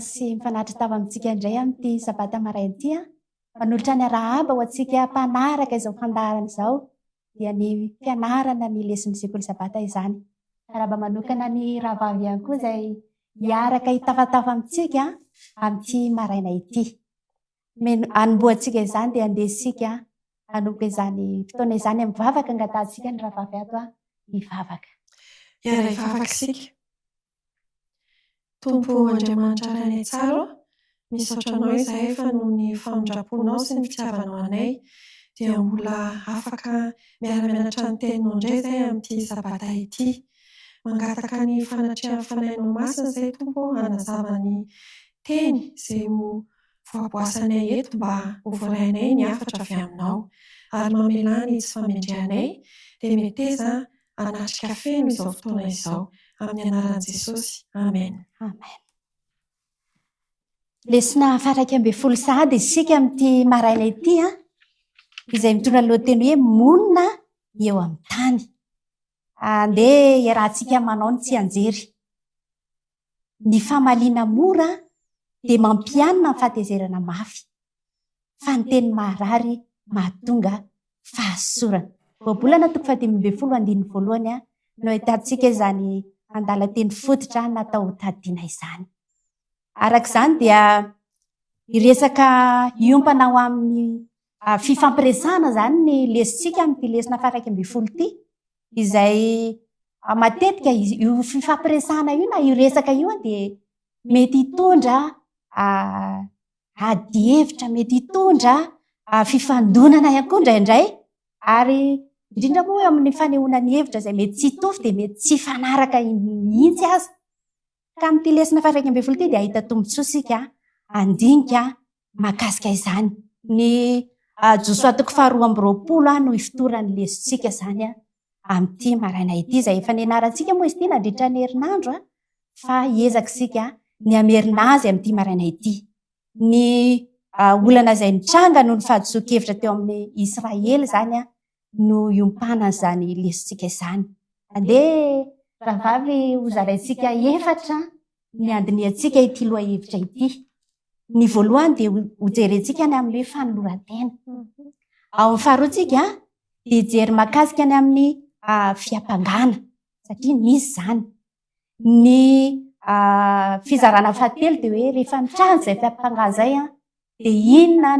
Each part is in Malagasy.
sy mifanaritra tava amintsika indray amin'ity sabata maray ity a. Manolotra ny arahaba ho antsika mpanaraka izao fandarana izao dia ny fianarana ny lesin'ny sekoly sabata izany. Arahaba manokana ny rahavavy ihany koa izay hiaraka hitafatafa amintsika amin'ity maraina ity. Anomboantsika izany dia andesika hanompo izany fotoana izany amin'ny vavaka angatantsika ny rahavavy ato hivavaka. Iara hivavaka sika. Tompo Andriamanitra iray tsara, misaotra anao izahay fa noho ny famindraponao sy ny fitiavanao anay dia mbola afaka miara-mianatra ny teninao indray izahay amin'ity sabata ity. Mangataka ny fanatrehan'ny fanahinao masina izay Tompo hanazava ny teny izay ho voaboasanay eto mba ho voarainay ny hafatra avy aminao. Ary mamelany tsy famendrehanay dia meteza hanatrika feno izao fotoana izao. Amin'ny anaran'i Jesosy. Amen. Amen. Lesona faraka ambin'ny folo sahady isika amin'ity maraina ity izay mitondra ny lohateny hoe monina eo amin'ny tany. Andeha iarahantsika manao ny tsy anjery. Ny famaliana mora dia mampianina ny fahatezerana mafy. Fa ny teny marary mahatonga fahasorana. Voabolana 5:1 no ahitantsika izany andalan-teny fototra natao tadiana izany. Araka izany dia iresaka iompana ao amin'ny fifampiresahana izany ny lesintsika amin'ity lesona faraka ambin'ny folo ity, izay matetika io fifampiresahana io na io resaka io dia mety hitondra ady hevitra, mety hitondra fifandonana ihany koa indraindray, ary indrindra moa eo amin'ny fanehoana ny hevitra izay mety tsy hitovy dia mety tsy fanaraka mihitsy aza. Ka amin'ity lesona faraka ambin'ny folo ity dia ahita tombontsoa isika andinika mahakasika izany. Ny Josoa 2:20 no ifotoran'ny lesontsika izany amin'ity maraina ity, izay efa nianarantsika moa izy ity nandritra ny herinandro fa hiezaka isika ny hamerina azy amin'ity maraina ity. Ny olana izay nitranga no ny fahadiso-kevitra teo amin'ny Israely izany no iompana izany lesontsika izany. Andeha rahavavy hozaraintsika efatra ny andiniantsika ity loha-hevitra ity. Ny voalohany dia hojerentsika ny amin'ny fanoloran-tena. Ao amin'ny faharoantsika dia jery mahakasika ny amin'ny fiampangana satria nisy izany. Ny fizarana fahatelo dia hoe rehefa nitranga izay fiampangana izay dia inona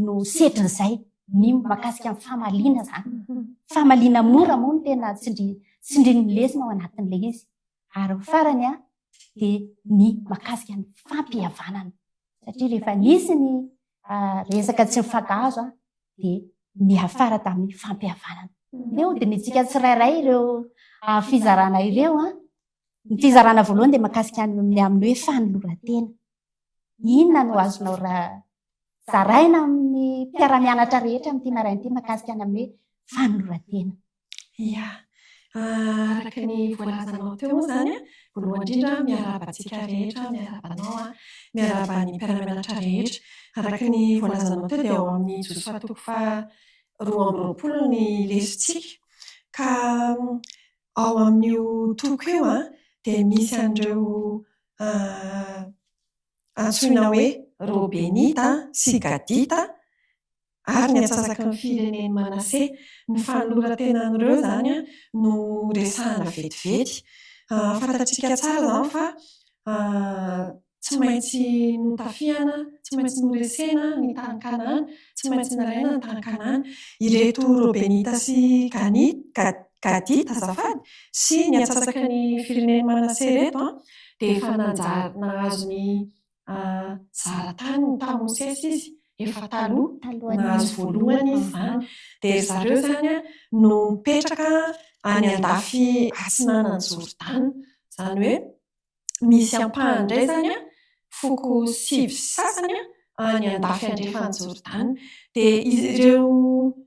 no setrin'izay? Ny mahakasika ny famaliana izany. Famaliana mora moa no tena tsindrin'ny lesona ao anatin'ilay izy. Ary farany dia ny mahakasika ny fampihavanana. Satria rehefa nisy ny resaka tsy mifankahazo dia ny afara tamin'ny fampihavanana. Dia hodinitsika tsirairay ireo fizarana ireo. Ny fizarana voalohany dia mahakasika ny amin'ny hoe fanoloran-tena. Inona no azonao zaraina amin'ny mpiara-mianatra rehetra amin'ity maraina ity mahakasika ny amin'ny hoe fanoloran-tena? Ia, araka ny voalazanao teo moa izany voalohany indrindra miarabantsika rehetra, miarabanao, miaraban'ny mpiara-mianatra rehetra. Araka ny voalazanao teo dia ao amin'ny Josoa 2:20 ny lesontsika. Ka ao amin'io toko io dia misy an'ireo antsoina hoe Robenita sy Gadita ary ny antsasaky ny firenen'i Manase. Ny fanoloran-tenan'ireo izany no resahana vetivety. Fantatsika tsara izany fa tsy maintsy notafiana, tsy maintsy noresena ny tany Kanana, tsy maintsy naraina ny tany Kanana. Ireto Robenita sy Gadita azafady sy ny antsasaky ny firenen'i Manase reto dia efa nahazo ny zaratany ny tamosesy izy efa taloha nahazo voalohany izany. Dia zareo izany no mipetraka any andafy atsinanan'ny Jordana. Izany hoe misy ampahany indray izany foko 7 sasany any andafy andrefan'ny Jordana. Dia ireo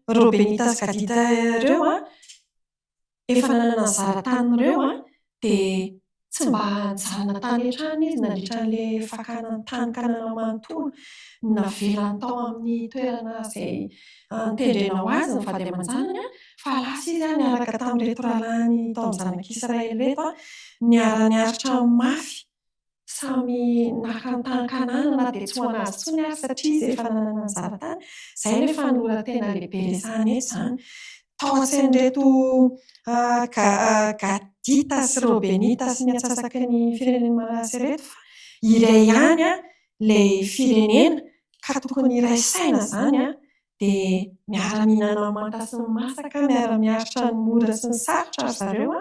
Robenita sy Gadita ireo efa nanana ny zaratan'ireo dia tsy mba nijarana tany hatrany izy nandritra an'ilay fakana tany Kanana manontolo, navelany tao amin'ny toerana izay nitendrenao azy ny vady aman-janany fa lasa izy niaraka tamin'ireto rahalahy tao amin'ny zanak'Israely reto niara-niaritra mafy samy nakantany Kanana dia tsy ho anazy tsony ary satria izay efa nanana ny zaratany. Izay ny fanoloran-tena lehibe resahana eto izany. Tao an-tsain'ireto Gadita sy Robenita sy ny atsasaky ny firenena Manase ireto fa iray ihany ilay firenena ka tokony iray saina izany dia miara-mihinana manta sy ny masaka, miara-miaritra ny mora sy ny sarotra ry zareo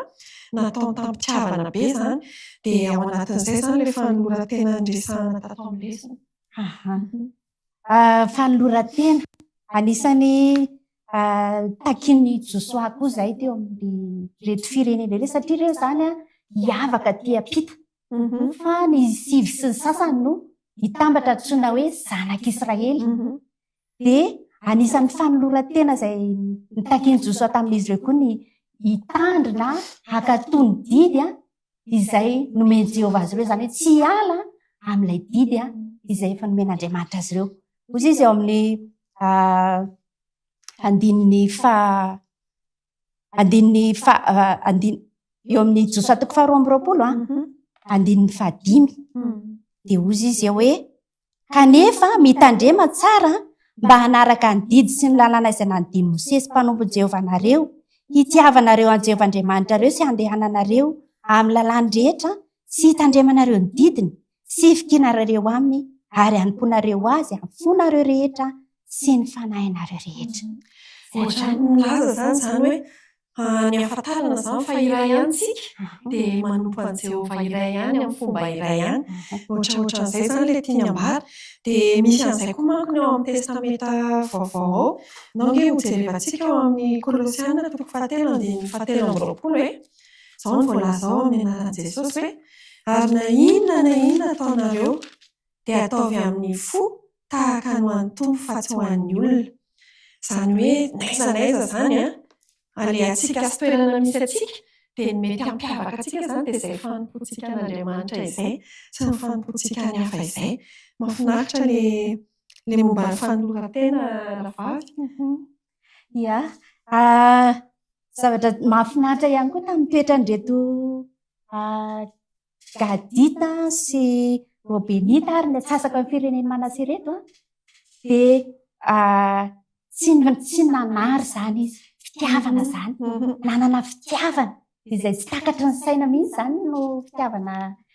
natao tampitiavana be izany dia ao anatin'izay izany ilay fanoloran-tena niresahana tato amin'ny lesona. Fanoloran-tena anisany takin'ny Josoa koa izay teo amin'ny reto firenena ireo satria ireo izany hiavaka aty ampita fa ny sivy sy ny sasany no hitambatra antsoina hoe zanak'Israely dia anisan'ny fanoloran-tena izay nitakian'i Josoa tamin'izy ireo koa ny hitandrina hakatony didy izay nomeny Jehovah azy ireo, izany hoe tsy hiala amin'ilay didy izay efa nomen'Andriamanitra azy ireo. Ozy izy eo amin'ny eo amin'ny Josoa toko 2:20 andinin'ny 5 dia ozy izy eo hoe kanefa mitandrema tsara mba hanaraka ny didy sy ny lalàna izay nanodiny Mosesy mpanompo Jehovanareo, hitiavanareo an Jehovah Andriamanitrareo sy handehananareo amin'ny lalàny rehetra sy hitandremanareo ny didiny sy hifikinarareo aminy ary hanomponareo azy amin'ny fonareo rehetra sy ny fanahinareo rehetra. Ohatrany milaza izany hoe ny ahafantarana izany fa iray ihany tsika dia manompo an Jehovah iray ihany amin'ny fomba iray ihany. Ohatraohatran'izay izany ilay tiany ambara dia misy an'izay koa manko eo amin'ny testamenta vaovao ao. Nao ange ho jerevantsika eo amin'ny Kolosiana toko 7:7-20 hoe izao ny voalaza ao amin'ny anaran'i Jesosy hoe ary na inona ataonareo dia ataovy amin'ny fo tahaka ny ho an'ny Tompo fa tsy ho an'ny olona. Izany hoe naizanaiza izany alehantsika sy toerana misy atsika dia ny mety hampiavaka atsika izany dia izay fanompoantsika an'Andriamanitra izay sy ny fanompoantsika ny hafa izay. Mahafinaritra ilay momba ny fanoloran-tena ravavy. Ia, zavatra mahafinaritra ihany koa tamin'ny toetran'ireto Gadita sy Robenita ary ny atsasaka amin'ny firenena Manase ireto dia tsy nanary izany izy, fitiavana izany, nanana fitiavana izay tsy takatry ny saina mihitsy izany no fitiavana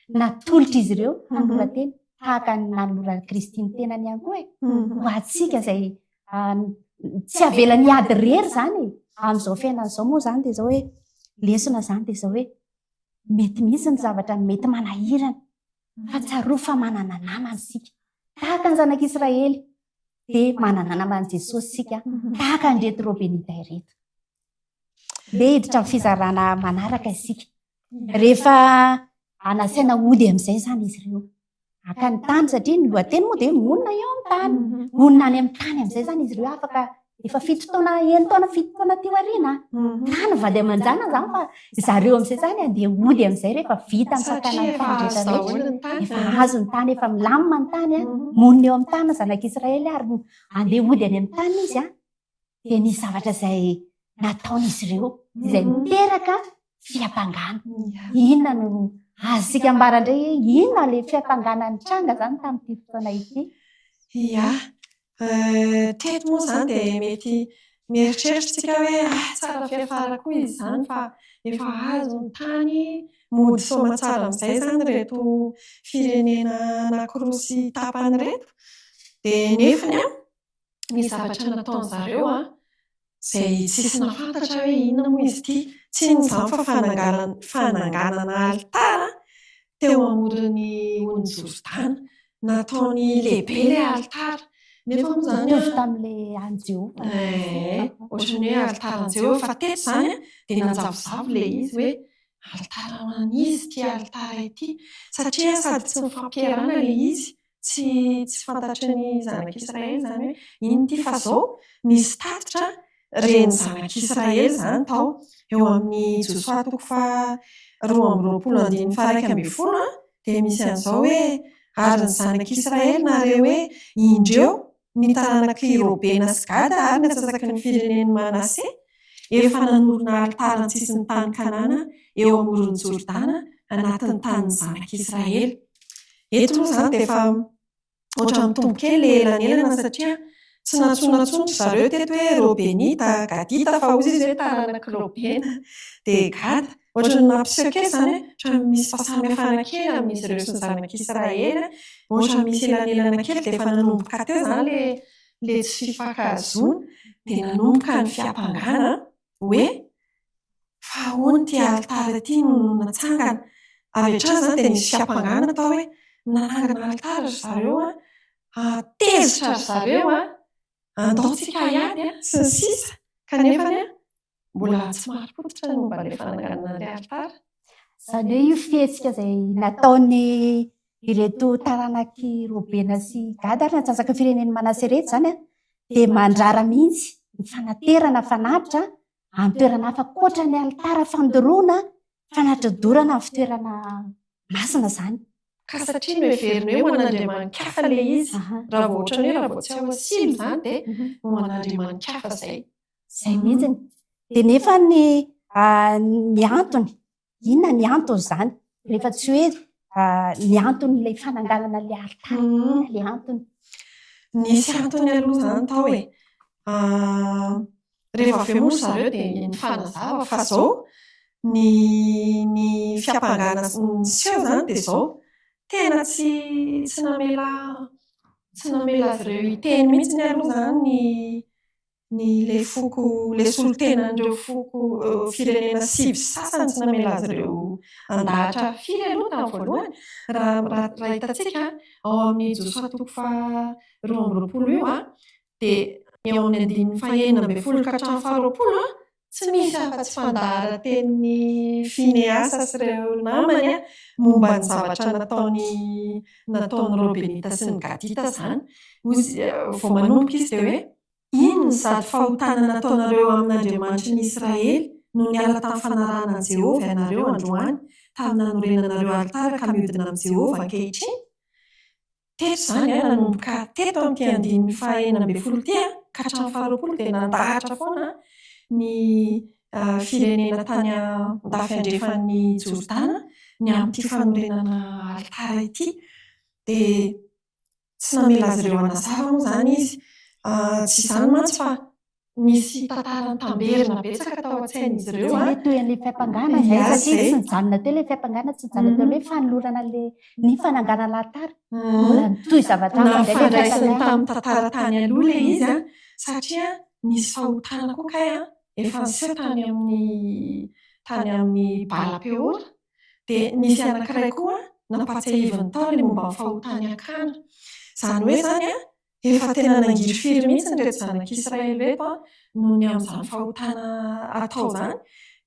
natolotra izy ireo hanoloran-tena tahaka ny nanolora Kristy ny tenany ihany koa ho antsika izay tsy avela ny ady rery izany amin'izao fiainana izao moa izany dia izao hoe lesona izany dia izao hoe mety mihitsy ny zavatra mety manahirana fa tsaroa fa manana namana isika tahaka ny zanak'Israely dia manana namana Jesosy isika tahaka ny reto Robenita ireto. Dia hiditra amin'ny fizarana manaraka isika rehefa anasaina ody amin'izay izany izy ireo haka ny tany satria ny lohateny moa dia monina eo amin'ny tany, monina any amin'ny tany amin'izay izany izy ireo afaka efa 7 taona teo aoriana tany vady aman-jana izany fa zareo amin'izay izany andeha ody amin'izay rehefa vita misakana ny tany rehetra efa azo ny tany efa milamina ny tany monina eo amin'ny tany zanak'Israely ary andeha ody any amin'ny tany izy dia nisy zavatra izay nataon'izy ireo izay miteraka fihampangana. Inona no azontsika ambara indray inona ilay fihampangana ny tranga izany tamin'ity fotoana ity? Ia, teto moa izany dia mety mieritreritritsika hoe tsara fiafara koa izy izany fa efa azo ny tany mody soamantsara amin'izay izany reto firenena anankiroa sy tapany reto dia nefany misy zavatra nataon'zareo izay tsisy nafantatra hoe inona moa izy ity. Tsy inona izany fa fananganana alitara teo amoron'ny on'ny Jordana. Nataony lehibe ilay alitara. Nefa moa izany tamin'ilay any Jehovah. Ohatran'ny hoe alitaran'i Jehovah fa teto izany dia nanjavozavo ilay izy hoe alitara man'izy ity alitara ity satria sady tsy mifampiarana ilay izy. Tsy fantatry ny zanak'Israely izany hoe ino ity fa izao nisy tatitra reny zanak'Israely izany tao eo amin'ny Josoa toko 2:20-1 dia misy an'izao hoe ary ny zanak'Israely nareo hoe indreo ny taranak'i Robena sy Gada ary ny atsasaky ny fireneny Manase efa nanorona alitara ny sisin'ny tany Kanana eo amoron'ny Jordana anatin'ny tanin'ny zanak'Israely. eto moa izany dia efa ohatra mitombo kely elanelana satria tsy natsonatsonto zareo teto hoe Robenita, Gadita fa ozy izy hoe taranaka Robena dia Gada. Ohatra ny mampiseho kely izany hoe misy fahasamihafana kely amin'izy ireo sy ny zanak'Israely. Ohatra misy elanelana kely dia efa nanomboka teo izany ilay tsy fifankahazoana dia nanomboka ny fiampangana hoe fa ahoana ity alitara ity no natsangana. Avy hatrany izany dia nisy fiampangana atao hoe nanangana alitara zareo tezitra zareo andaontsika hiady sy ny sisa kanefa mbola tsy mari-potitra ny momba ilay fananganana ilay alitara. Izany hoe io fihetsika izay nataony ireto taranaky Robena sy Gada ary natsasaka fireneny Manase rehetra izany dia mandrara mihitsy ny fanaterana fanatitra amin'ny toerana hafa koatra ny alitara fandoroana fanatodorana amin'ny fitoerana masina izany. Ka satria no heverina hoe ho an'Andriamanikafa ilay izy. Raha vao ohatra raha vao tsy ao asilo izany dia ho an'Andriamanikafa izay. Izay mihitsy. Dia nefa ny antony, inona ny antony izany? Rehefa tsy hoe ny anton'ilay fananganana ilay alitara, inona ilay antony? Nisy antony aloha izany tao e. Rehefa avy eo moa zareo dia ny fanazava fa izao ny fiampangana niseho izany dia izao tena tsy namela azy ireo hiteny mihitsy aloha izany ny ilay foko ilay solotenan'ireo foko firenena sivy sasany tsy namela azy ireo andahatra firy aloha tamin'ny voalohany. Raha hitantsika ao amin'ny Josua 2:20 io dia eo amin'ny andininy 9 ka hatramin'ny 12 tsy misy afa-tsy fandahara tenin'ny Fineasa sy ireo namany momba ny zavatra nataony Robenita sy ny Gadita izany. Vao manomboka izy dia hoe ino ny sady fahotana nataonareo amin'Andriamanitry ny Israely no niala tamin'ny fanarahana an'i Jehovah ianareo androany tamin'ny nanorenanareo alitara ka mihodina amin'i Jehovah ankehitriny. Teto izany nanomboka teto amin'ity andininy 9 ty ka hatramin'ny 20 dia nandahatra foana ny firenena tany andafy andrefan'ny Jordana ny amin'ity fanorenana alitara ity dia tsy namela azy ireo anazava moa izany izy. Tsy izany mantsy fa nisy tantarany tamberina betsaka tao an-tsain'izy ireo. Toy an'ilay fiampangana izay satria tsy nijanona teo ilay fiampangana, tsy nijanona teo hoe fanolorana ny fananganana alitara. Mbola toy zavatra nafandraisiny tamin'ny tantara tany aloha ilay izy satria nisy fahotana koa kay efa niseho tany amin'ny Bala-peora dia nisy anankiray koa nampatsiahiviny tao ilay momba ny fahotany akana. Izany hoe izany efa tena nangiry firy mihitsy ny reto zanak'Israely reto noho ny amin'izany fahotana atao izany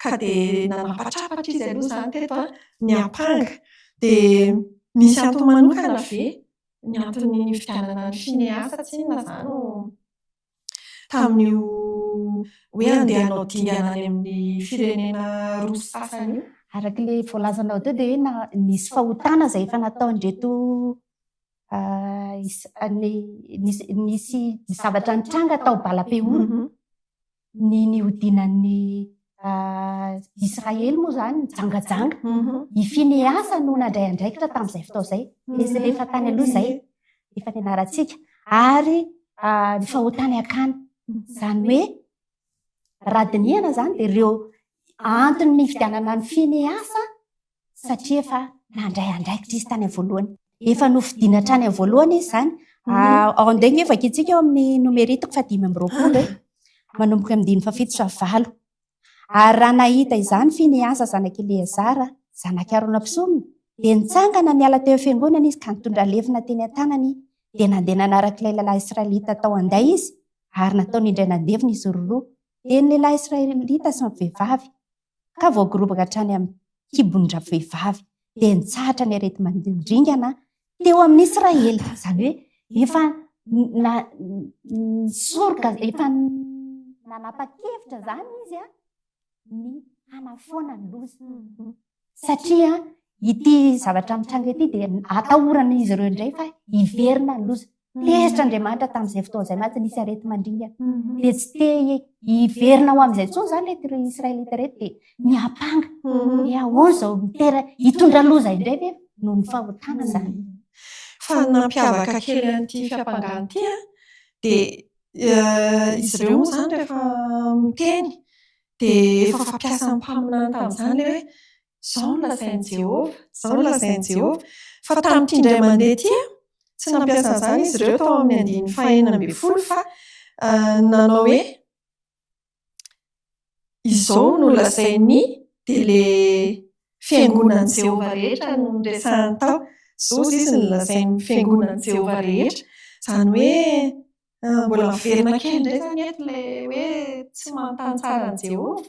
ka dia nanampatrapatra izy aloha izany teto ny ampanga dia nisy antony manokana ve ny antony fividianana ny Fineasa tsy inona izany tamin'io hoe andeha hanao dingana any amin'ny firenena roa sasany io. Arak'ilay voalazanao teo dia hoe nisy fahotana izay efa nataon'ireto nisy zavatra nitranga tao Bala-peora ny nihodinan'ny Israely moa izany nijangajanga. I Fineasa no nandray andraikitra tamin'izay fotoana izay. Ilay efa tany aloha izay efa nianarantsika ary ny fahotany akana. Izany hoe raha dinihana izany dia ireo antony ny fividianana ny Fineasa satria efa nandray andraikitra izy tany amin'ny voalohany. Efa nofidiana hatrany amin'ny voalohany izy izany. Ao andeha ny evaka itsika eo amin'ny nomeritiko 5:20 manomboka amin'ny 7:9. Ary raha nahita izany Fineasa zanak'i Eleazara zanak'i Arona mpisomina dia nitsangana niala teo fiangonana izy ka nitondra levina teny an-tanany dia nandeha nanaraka ilay lehilahy Israelita tao anday izy ary nataony indray nandevina izy roa. Dia ny lehilahy Israelita sy ny vehivavy ka voagorobaka hatrany amin'ny kibon-dra vehivavy dia nitsahatra ny arety mandringana teo amin'ny Israely. Izany hoe efa nisoroka efa nanapa-kevitra izany izy ny hanafoana ny loza. Satria ity zavatra mitranga ity dia atahorana izy ireo indray fa hiverina ny loza. Tezitra Andriamanitra tamin'izay fotoana izay mantsy nisy arety mandringana. Dia tsy te hiverina ho amin'izay intsony izany ilay Israelita reto dia miapanga. Ahoana izao hitondra loza indray ve noho ny fahotana izany. fa nampiavaka kely an'ity fiampangano ity dia izy ireo moa izany rehefa miteny dia efa fampiasa ny mpaminany tamin'izany ilay hoe izao no lazain'i Jehova, izao no lazain'i Jehova. Fa tamin'ity indray mandeha ity tsy nampiasa an'izany izy ireo tao amin'ny 5:40 fa nanao hoe izao no lazainy dia ilay fiangonan'i Jehova rehetra no resahany tao. Izao izy no lazainy fiangonan'i Jehova rehetra. Izany hoe mbola miverina kely indray izany eto ilay hoe tsy manontany tsara an'i Jehova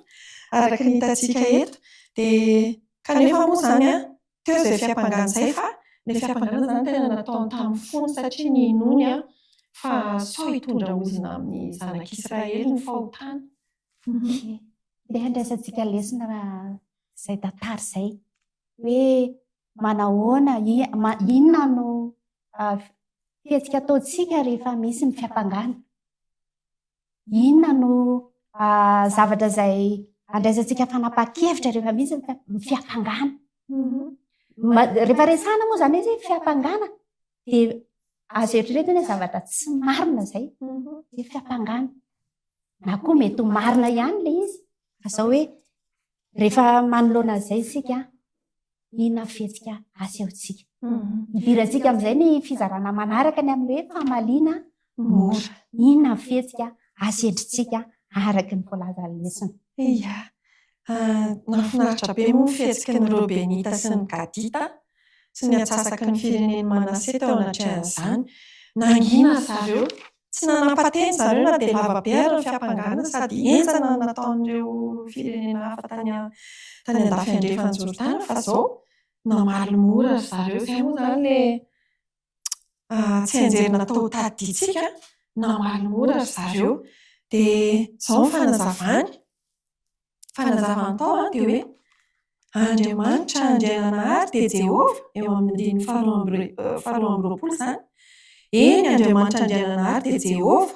araka ny hitantsika eto. Dia kanefa moa izany teo izay fiampangano izay fa ilay fiampangano izany tena nataony tamin'ny fony satria ny inony fa sao hitondra ozina amin'ny zanak'Israely ny fahotana. Dia andraisantsika lesona izay tantara izay hoe manahoana inona no fihetsika ataontsika rehefa misy ny fiampangano. Inona no zavatra izay andraisantsika fanapa-kevitra rehefa misy ny fiampangano. Rehefa resahana moa izany hoe fiampangana dia azo eritreretana hoe zavatra tsy marina izay dia fiampangano. Na koa mety ho marina ihany ilay izy. Fa hoe rehefa manoloana izay isika inona fihetsika asehontsika. Idirantsika amin'izay ny fizarana manaraka ny amin'ny hoe famaliana mora. Inona fihetsika asendritsika araka ny voalazan'ny lesona. Ia, nafinaritra be moa fihetsiky ny Robenita sy ny Gadita sy ny atsasaky ny fireneny Manase tao anatrehan'izany. Nangina zareo, tsy nanapa-teny zareo na dia lava be ary ny fiampangana sady enjana nataon'ireo firenena hafa tany andafy andrefan'ny Jordana fa izao namaly mora zareo. Izay moa izany ilay tsy anjery natao taditsika namaly mora zareo. Dia izao ny fanazavany tao dia hoe Andriamanitra Andriananahary dia Jehova eo amin'ny 2:20 izany. Eny Andriamanitra Andriananahary dia Jehova,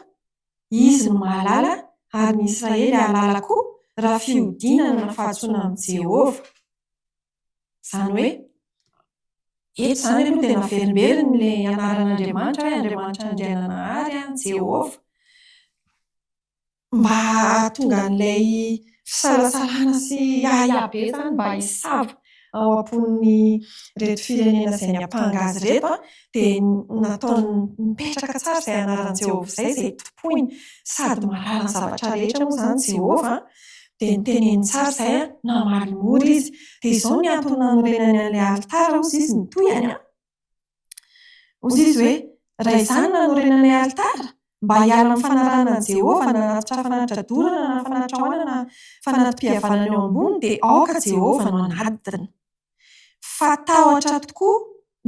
izy no mahalala ary ny Israely hahalala koa raha fihodinana na fahatsoana amin'ny Jehova. Izany hoe eto izany aloha dia naverimberiny ilay anaran'Andriamanitra hoe Andriamanitra Andriananahary Jehova. Mba hahatonga an'ilay fisalasalana sy ahiabe izany mba hisava ao am-pon'ny reto firenena izay niampanga azy reto dia nataony mipetraka tsara izay anaran'i Jehova izay topoiny sady mahalala ny zavatra rehetra moa izany Jehova dia niteneny tsara izay namaly mora izy. Dia izao ny antony nanorenany an'ilay alitara ozy izy nitohany ozy izy hoe raha izany nanorenany alitara mba hiala amin'ny fanaranan'i Jehova na anaty fanatitra dorana na fanatitra hoanana na fanatim-pihavanana eo ambony dia aoka Jehova no anadina. Fa tahotra tokoa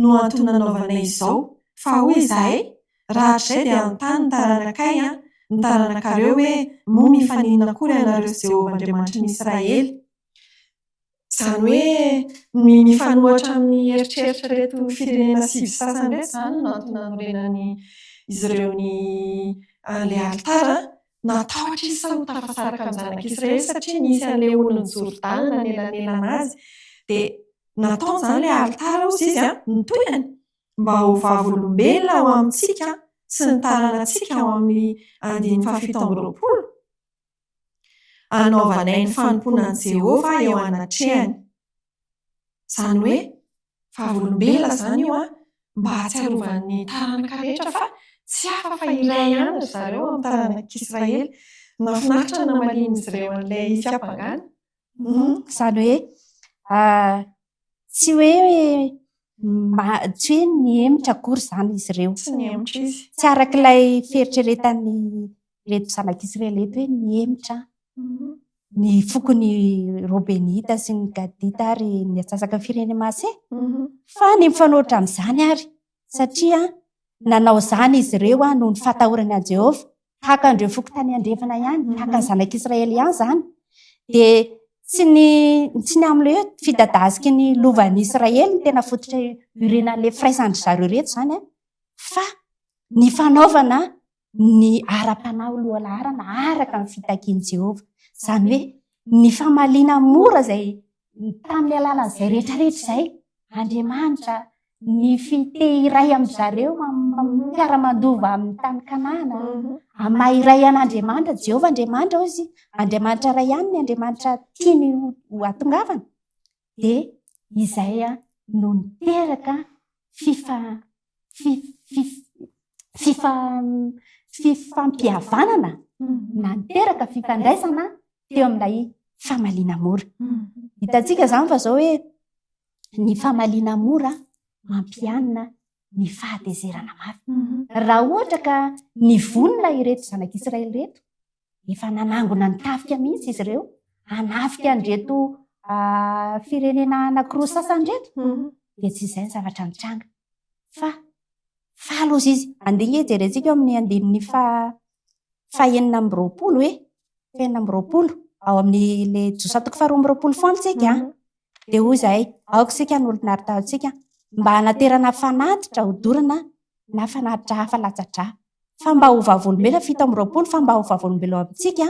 no antony nanaovanay izao fa hoy izahay raha hatrizay dia anontany ny taranakay ny taranakareo hoe moa mifaninana akory ianareo Jehova Andriamanitra ny Israely. Izany hoe mifanohatra amin'ny eritreritra reto firenena sivy sasany reto izany no antony nanorenany izy ireo ny ilay alitara natahotra izy sa ho tafasaraka amin'ny zanak'Israely satria nisy an'ilay olon'ny Jordana nanelanelana azy dia nataony izany ilay alitara ozy izy nitohany mba ho vavolombelona ao amintsika sy ny taranantsika ao amin'ny 5:20 anaovanay ny fanomponan'i Jehova eo anatrehany. Izany hoe vavolombelona izany io mba hatsiarovan'ny taranaka rehetra fa tsy hafa fa iray ihany ry zareo amin'ny taranak'Israely. Mahafinaritra ny namalian'izy ireo an'ilay fiampangana. Izany hoe tsy hoe niemitra akory izany izy ireo. Tsy niemitra izy. Tsy arak'ilay fieritreretan'ny reto zanak'Israely eto hoe niemitra ny fokony Robenita sy ny Gadita ary ny atsasaka firenena Manase. Fa ny mifanohitra amin'izany ary satria nanao izany izy ireo noho ny fahatahorany an'i Jehova haka andreo fokontany andrefana ihany, haka ny zanak'Israely ihany izany. Dia tsy ny amin'ilay hoe fidadasiky ny lovan'ny Israely ny tena fototra iorenan'ilay firaisandry zareo reto izany fa ny fanaovana ny ara-panao lohalarana araka ny fitakian'i Jehova. Izany hoe ny famaliana mora izay tamin'ny alalan'izay rehetrarehetra izay Andriamanitra ny fitehiray amin'zareo miara-mandova amin'ny tany Kanana amahiray an'Andriamanitra Jehovah Andriamanitra ozy Andriamanitra ray ihany ny Andriamanitra tiany ho atongavana de izay no niteraka fifampihavanana na niteraka fifandraisana teo amin'ilay famaliana mora. Hitantsika zany fa zao hoe ny famaliana mora mampianina ny fahatezerana mafy. Raha ohatra ka ny vonona ireto zanak'Israely reto efa nanangona ny tafika mihitsy izy ireo hanafika an'reto firenena anankiroa sasany reto dia tsy izay ny zavatra mitranga fa falozy izy. Andinga jerentsika amin'ny andininy fahenina amby roapolo fahenina amby roapolo ao amin'ny le 220 foana tsika dia hoy izahay aoka sika ny olona aritaontsika mba hanaterana fanatitra hodorana na fanatitra hafa latsatra fa mba ho vavolombelona 7 fa mba ho vavolombelona amintsika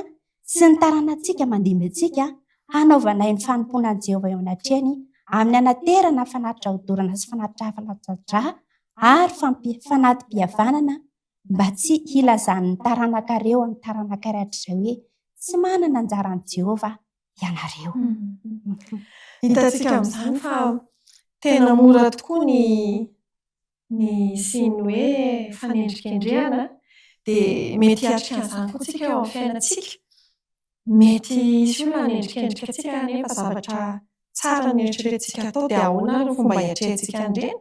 sy ny taranantsika mandimby antsika hanaovanay ny fanompoana Jehovah eo anatrehany amin'ny hanaterana fanatitra hodorana sy fanatitra hafa latsatra ary fanatim-pihavanana mba tsy hilazan'ny taranakareo amin'ny taranakaratrizay hoe tsy manana anjaran'i Jehovah ianareo. Hitantsika amin'izany fa tena mora tokoa ny siny hoe fanendrikendrehana dia mety hiatrika an'izany koa tsika eo amin'ny fiainantsika. Mety isy olona hanendrikendrika antsika nefa zavatra tsara ny eritreretintsika atao dia ahoana ary ny fomba hiatrehantsika an'ireny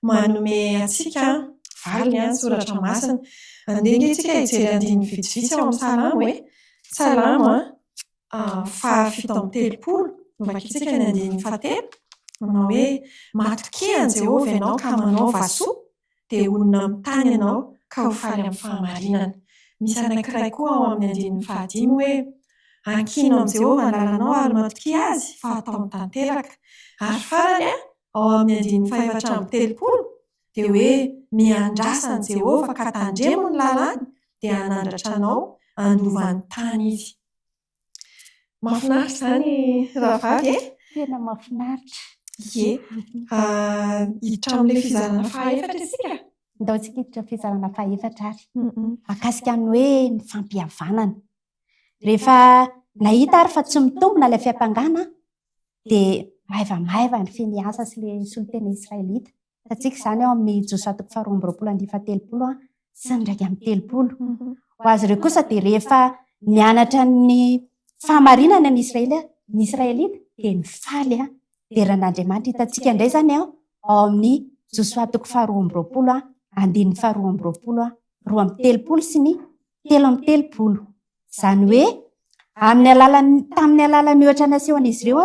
manome antsika valiny soratra masina. Andinika tsika hijery andiny vitsivitsy ao amin'ny Salamo Salamo 7:30 novakitsika ny andiny 7 manao hoe matokian Jehovah ianao ka manao vasoa dia onona amin'ny tany ianao ka ho faly amin'ny fahamarinana. Misy anankiray koa ao amin'ny andiny 5 hoe ankino amin'ny Jehovah ny lalanao ary matoki azy fa atao mitanteraka. Ary farany ao amin'ny andiny 430 dia hoe miandrasa ny Jehovah ka tandremo ny lalany dia hanandratra anao andovan'ny tany izy. Mahafinaritra izany rahavavy tena mahafinaritra. Hiditra amin'ilay fizarana fahaefatra isika. Ndaontsika hiditra fizarana fahaefatra ary makasika ny hoe ny fampihavanana. Rehefa nahita ary fa tsy mitombona ilay fiampangana dia maivamaiva ny feny asa sy ilay solon-tena Israelita. Hitantsika izany ao amin'ny 220 sy ny 130. Ho azy ireo kosa dia rehefa nianatra ny fahamarinana ny Israelita dia nifaly deran'Andriamanitra. Hitantsika indray izany ao amin'ny 220 andiny 220 2:30 sy ny 3:30. Izany hoe tamin'ny alalan'ny ohatra nasehony izy ireo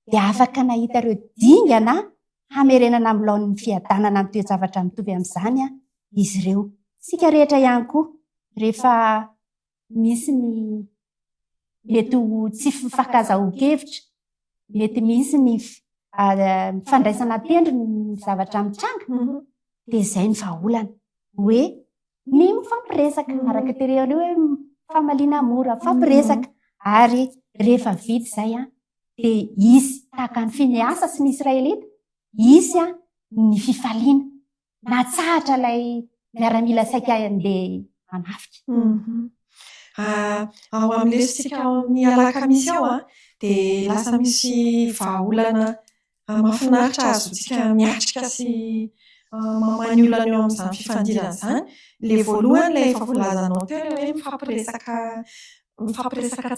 dia afaka nahita ireo dingana hamerenana amin'ny laon'ny fiadanana ny toe-javatra mitovy amin'izany izy ireo. Sika rehetra ihany koa rehefa misy ny mety ho tsy fifankazahoan-kevitra, mety misy ny fandraisana tendry ny zavatra mitranga dia izay ny vahaolana hoe ny mifampiresaka araka terehany hoe famaliana mora fampiresaka ary rehefa vita izay dia isy tahaka ny Fineasa sy ny Israelita isy ny fifaliana natsahatra ilay miaramila saika andeha hanafika. Ao amin'ny lesitsika ao amin'ny alakamisy ao dia lasa misy vahaolana mahafinaritra azontsika miatrika sy mamany olana eo amin'izany fifandinana izany. Ilay voalohany ilay efa voalazanao teo hoe mifampiresaka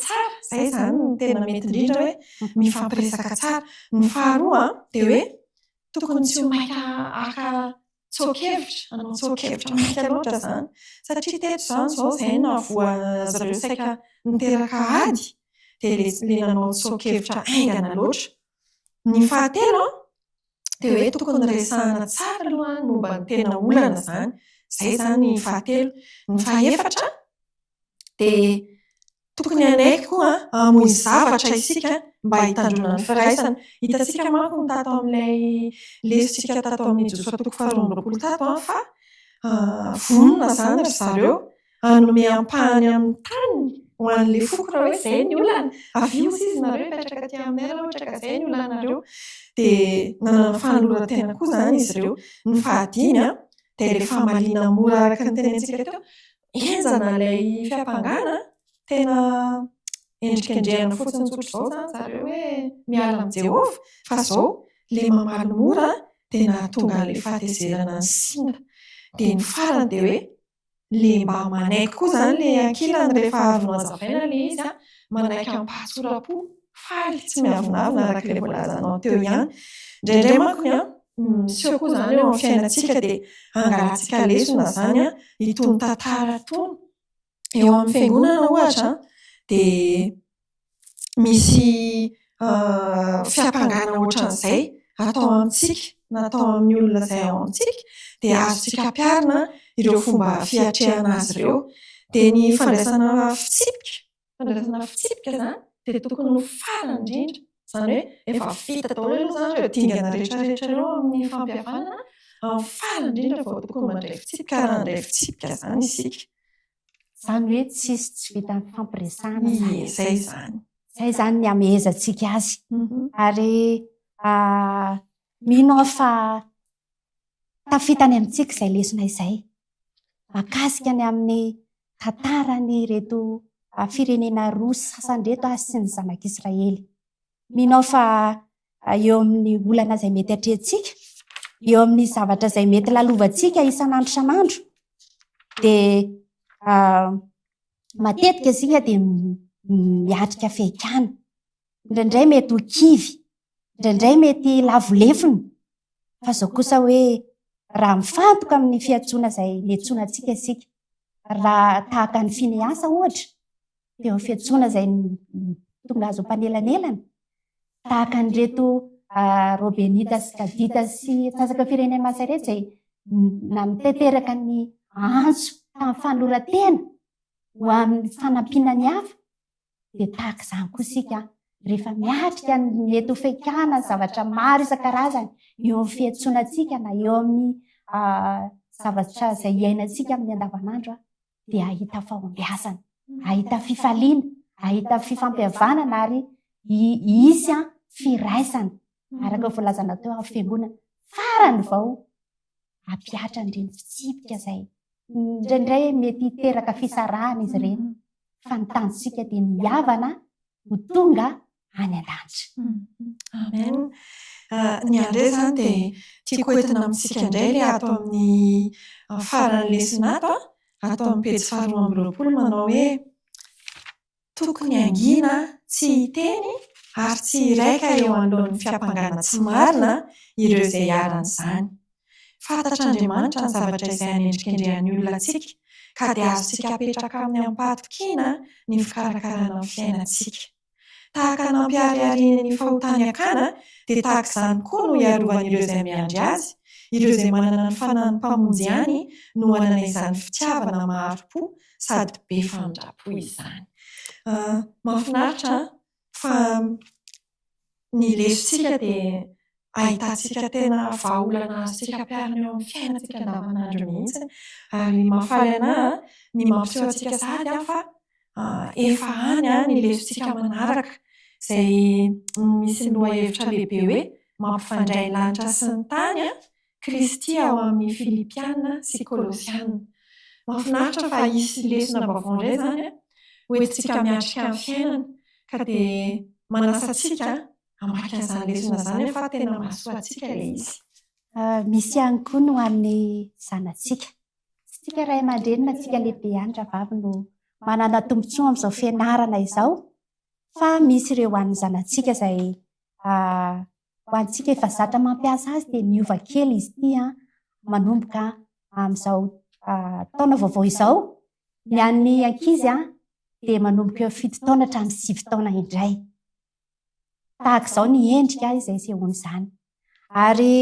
tsara, izay izany no tena mety indrindra hoe mifampiresaka tsara. Ny faharoa dia hoe tokony tsy ho maika aka tsokevitra, anao tsokevitra maika loatra izany satria teto izany izao izay nahavoazareo saika niteraka ady dia ilay nanao tsokevitra aingana loatra. Ny fahatelo dia hoe tokony resahana tsara aloha momba ny tena olana izany. Izay izany ny fahatelo. Ny fahaefatra dia tokony anaiky koa hamoy zavatra isika mba hitandrona ny firaisana. Hitantsika manko ny tato amin'ilay lesitsika tato amin'ny 220 tato fa vonona izany ry zareo hanome ampahany amin'ny tany ho an'ilay foko raha hoe izay ny olana. Avy io izy nareo mipetraka aty aminay raha ohatra ka izay ny olanareo. Dia nanana fanoloran-tena koa izany izy ireo. Ny fahadimy dia ilay fahamaliana mora araka ny tenentsika teo. Enjana ilay fiampangana tena endrikendrehana fotsiny tsotra izao izany zareo hoe miala amin'ny Jehovah. Fa izao ilay mamaly mora dia nahatonga ilay fahatezerana ny singa. Dia ny farany dia hoe ilay mba manaiky koa izany ilay ankilany rehefa avy noazavaina ilay izy manaiky ampahatsora-po faly tsy miavonavina araka ilay voalazanao teo ihany. Indraindray manko miseho koa izany eo amin'ny fiainantsika dia angalantsika lesona izany itony tantara itony. Eo amin'ny fiangonana ohatra dia misy fiampangana ohatran'izay atao amintsika natao amin'ny olona izay ao amintsika dia azontsika ampiarina ireo fomba fiatrehana azy ireo. Dia ny fandraisana fitsipika izany dia tokony ho farany indrindra. Izany hoe efa vita daholo aloha izany ireo dingana rehetrarehetra ireo amin'ny fampihavanana. Amin'ny farany indrindra vao tokony mandray fitsipika raha handray fitsipika izany isika. Izany hoe tsisy tsy vita ny fampiresahana izany. Izay izany. Izay izany ny hamehezantsika azy. Ary mino aho fa tafitany amintsika izay lesona izay. Makasika ny amin'ny tantarany reto firenena roa sasany reto sy ny zanak'Israely. Mino aho fa eo amin'ny olana izay mety hatrehantsika, eo amin'ny zavatra izay mety lalovantsika isan'andro isan'andro, dia matetika isika dia miatrika fehikana. Indraindray mety ho kivy, indraindray mety lavolefony. Fa izao kosa hoe raha mifantoka amin'ny fiantsoana izay niantsoana antsika isika, raha tahaka ny Fineasa ohatra, dia ny fiantsoana izay tonga azo mpanelanelana, tahaka an'ireto Robenita sy Gadita sy sasaka firenena Nasareto izay namiteraka ny antso tamin'ny fanoloran-tena ho amin'ny fanampiana ny hafa. Dia tahaka izany koa isika rehefa miatrika ny eto fehikana zavatra maro isan-karazany eo amin'ny fiantsoanantsika na eo amin'ny zavatra izay iainantsika amin'ny andavanandro dia ahita fahombiazana, ahita fifaliana, ahita fifampihavanana ary isy firaisana. Araka voalazana teo amin'ny fiangonana farany vao ampiatra an'ireny fitsipika izay indraindray mety hiteraka fisarahana izy ireny. Fa ny tanjonsika dia ny havana ho tonga any an-danitra. Amen. Ny andray izany dia tiako entina amintsika indray ilay ato amin'ny farany lesona ato amin'ny pejy 420 manao hoe tokony angina tsy hiteny ary tsy hiraika eo anoloan'ny fiampangana tsy marina ireo izay hiaran'izany. Fantatr'Andriamanitra ny zavatra izay hanendrikendrehan'ny olona antsika ka dia azontsika apetraka amin'ny ampatokiana ny fikarakarana ny fiainantsika. Tahaka nampiariariana ny fahotany akana dia tahaka izany koa no hiarovan'ireo izay miandry azy, ireo izay manana ny fanan'ny mpamonjy ihany no manana izany fitiavana maro-po sady be fandrapo izany. Mahafinaritra fa ny lesontsika dia ahitantsika tena vahaolana azontsika ampiarina eo amin'ny fiainantsika andavanandro mihitsy. Ary mahafaly anahy ny mampiseho antsika sady fa efa any ny lesontsika manaraka izay misy lohahevitra lehibe hoe mampifandray ny lanitra sy ny tany Kristy ao amin'ny Filipiana sy Kolosiana. Mahafinaritra fa hisy lesona vaovao indray izany hoentintsika miatrika amin'ny fiainana ka dia manasa antsika hamaky an'izany lesona izany fa tena mahasoa antsika ilay izy. Misy ihany koa no amin'ny zanantsika. Tsy tsika ray aman-dreny na tsika lehibe ihany rahavavy no manana tombontsoa amin'izao fianarana izao, fa misy ireo an'ny zanantsika izay ho antsika efa zatra mampiasa azy dia miova kely izy ity manomboka amin'izao taona vaovao izao. Ny an'ny ankizy dia manomboka eo 7 taona hatramin'ny 9 taona indray. Tahaka izao ny endrika izay sehoany izany. Ary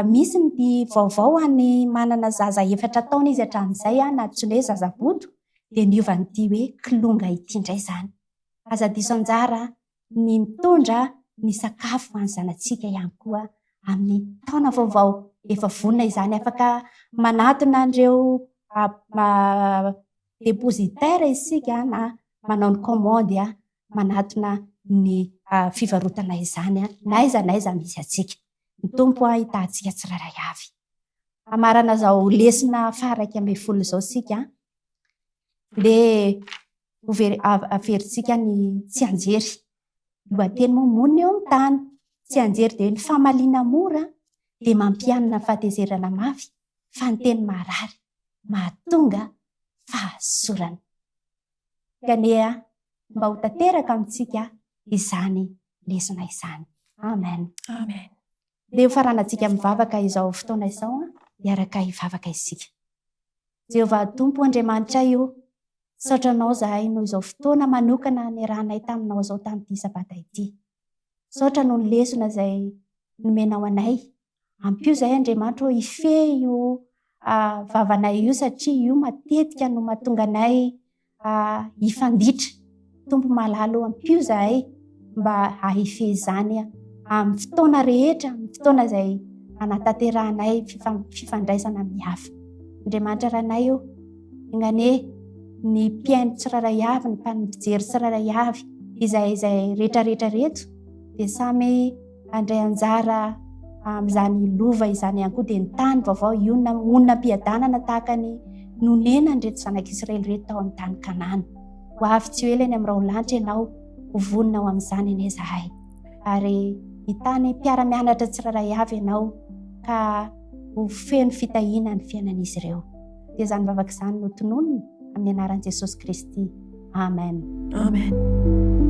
misy ny vaovao any manana zaza 4 taona izy hatramin'izay na antsoina hoe zazaboto dia niova n'ity hoe kilonga ity indray izany. Aza diso anjara ny mitondra ny sakafo ho an'ny zanantsika ihany koa amin'ny taona vaovao efa vonona izany. Afaka manatona an'ireo depozitaire isika na manao ny komandy manatona ny fivarotana izany naiza misy atsika. Ny tompo hitantsika tsiraray avy. Amarana zao lesona faraka amby folo zao sika dia averintsika ny tsy anjery. Lohateny moa eo amin'ny tany. Tsy anjery dia ny famaliana mora dia mampianina fahatezerana mafy fa ny teny marary mahatonga fahasorana. Kaneha mba ho tanteraka amintsika izany lesona izany. Amen. Amen. Dia ho faranantsika mivavaka izao fotoana izao hiaraka hivavaka isika. Jehovah Tompo Andriamanitra io, saotranao zahay noho izao fotoana manokana niarahanay taminao izao tamin'ity sabata ity. Saotra noho ny lesona izay nomenao anay. Ampio zahay Andriamanitra hifehy io vavanay io satria io matetika no mahatonga anay hifanditra. Tompo malalo ampio zahay mba hahifehy izany amin'ny fotoana rehetra, amin'ny fotoana izay anataterahanay fifandraisana amin'ny hafa. Andriamanitra ranay io, ingane ny mpiaino tsiraray avy, ny mpijery tsiraray avy izay rehetrarehetra reto dia samy andray anjara amin'izany lova izany ihany koa dia ny tany vaovao onona-piadanana tahaka ny nonena reto zanak'Israely reto tao amin'ny tany Kanana. Ho avy tsy ho elany amin'ny raolanitra ianao, ho vonina ao amin'izany anie zahay. Ary ny tany mpiara-mianatra tsiraray avy ianao ka ho feno fitahiana ny fiainan'izy ireo. Dia izany vavaka izany no tononona amin'ny anaran'i Jesosy Kristy. Amen. Amen.